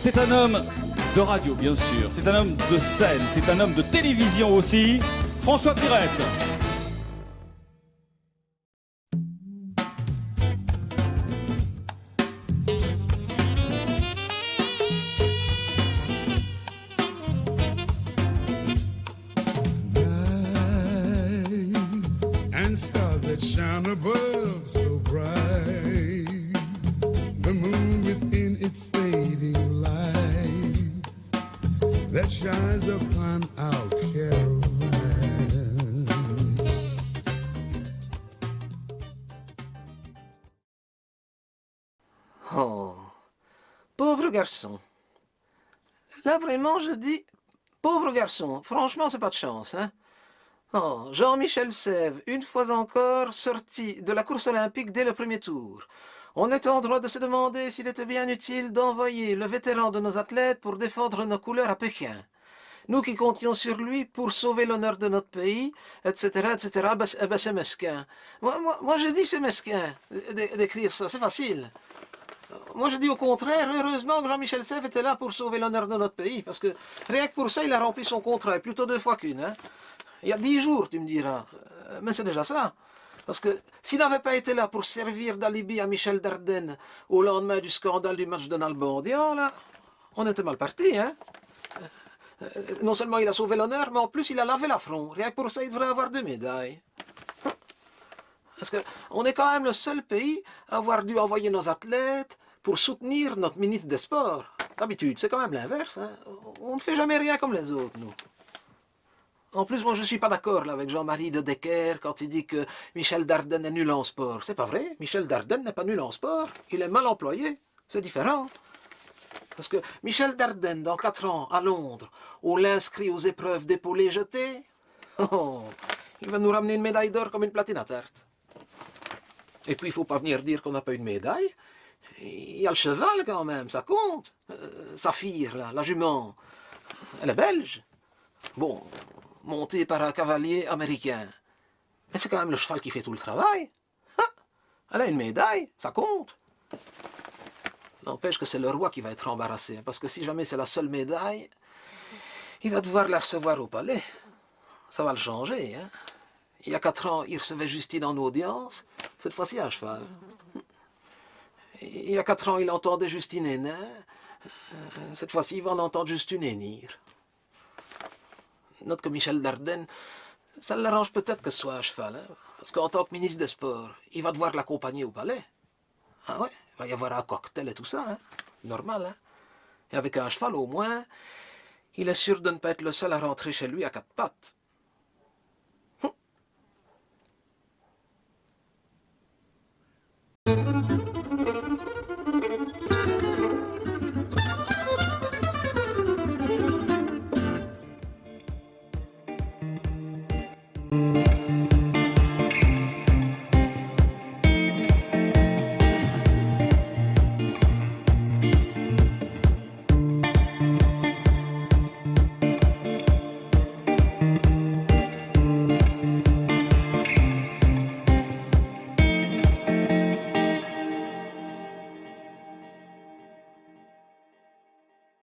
C'est un homme de radio, bien sûr. C'est un homme de scène. C'est un homme de télévision aussi. François Pirette. And stars that shine above so bright, the moon within its fading light that shines upon our Caroline. Oh, pauvre garçon. Là, vraiment, je dis, pauvre garçon. Franchement, c'est pas de chance, hein. Oh, Jean-Michel Sèvres, une fois encore, sorti de la course olympique dès le premier tour. On est en droit de se demander s'il était bien utile d'envoyer le vétéran de nos athlètes pour défendre nos couleurs à Pékin. Nous qui comptions sur lui pour sauver l'honneur de notre pays, etc., etc., c'est mesquin. Moi, je dis c'est mesquin d'écrire ça, c'est facile. Moi, je dis au contraire, heureusement que Jean-Michel Sèvres était là pour sauver l'honneur de notre pays, parce que rien que pour ça, il a rempli son contrat, plutôt 2 fois qu'une. Hein. Il y a 10 jours, tu me diras. Mais c'est déjà ça. Parce que s'il n'avait pas été là pour servir d'alibi à Michel Dardenne au lendemain du scandale du match de Nalbandian, là, on était mal parti, hein. Non seulement il a sauvé l'honneur, mais en plus il a lavé l'affront. Rien que pour ça, il devrait avoir 2 médailles. Parce qu'on est quand même le seul pays à avoir dû envoyer nos athlètes pour soutenir notre ministre des Sports. D'habitude, c'est quand même l'inverse. Hein. On ne fait jamais rien comme les autres, nous. En plus, moi, je ne suis pas d'accord avec Jean-Marie de Decker quand il dit que Michel Dardenne est nul en sport. C'est pas vrai. Michel Dardenne n'est pas nul en sport. Il est mal employé. C'est différent. Parce que Michel Dardenne, dans 4 ans, à Londres, on l'inscrit aux épreuves d'épaulé jeté. Oh, il va nous ramener une médaille d'or comme une platine à tarte. Et puis, il ne faut pas venir dire qu'on n'a pas une médaille. Il y a le cheval, quand même, ça compte. Saphir, là, la jument, elle est belge. Bon, montée par un cavalier américain. Mais c'est quand même le cheval qui fait tout le travail. Ah, elle a une médaille, ça compte. N'empêche que c'est le roi qui va être embarrassé, parce que si jamais c'est la seule médaille, il va devoir la recevoir au palais. Ça va le changer, hein. Il y a 4 ans, il recevait Justine en audience, cette fois-ci à cheval. Il y a 4 ans, il entendait Justine Hénin, cette fois-ci, il va en entendre juste une Hénir. Note que Michel Dardenne, ça l'arrange peut-être que ce soit à cheval, hein, parce qu'en tant que ministre des Sports, il va devoir l'accompagner au palais. Ah ouais, il va y avoir un cocktail et tout ça, hein, normal. Hein. Et avec un cheval, au moins, il est sûr de ne pas être le seul à rentrer chez lui à 4 pattes.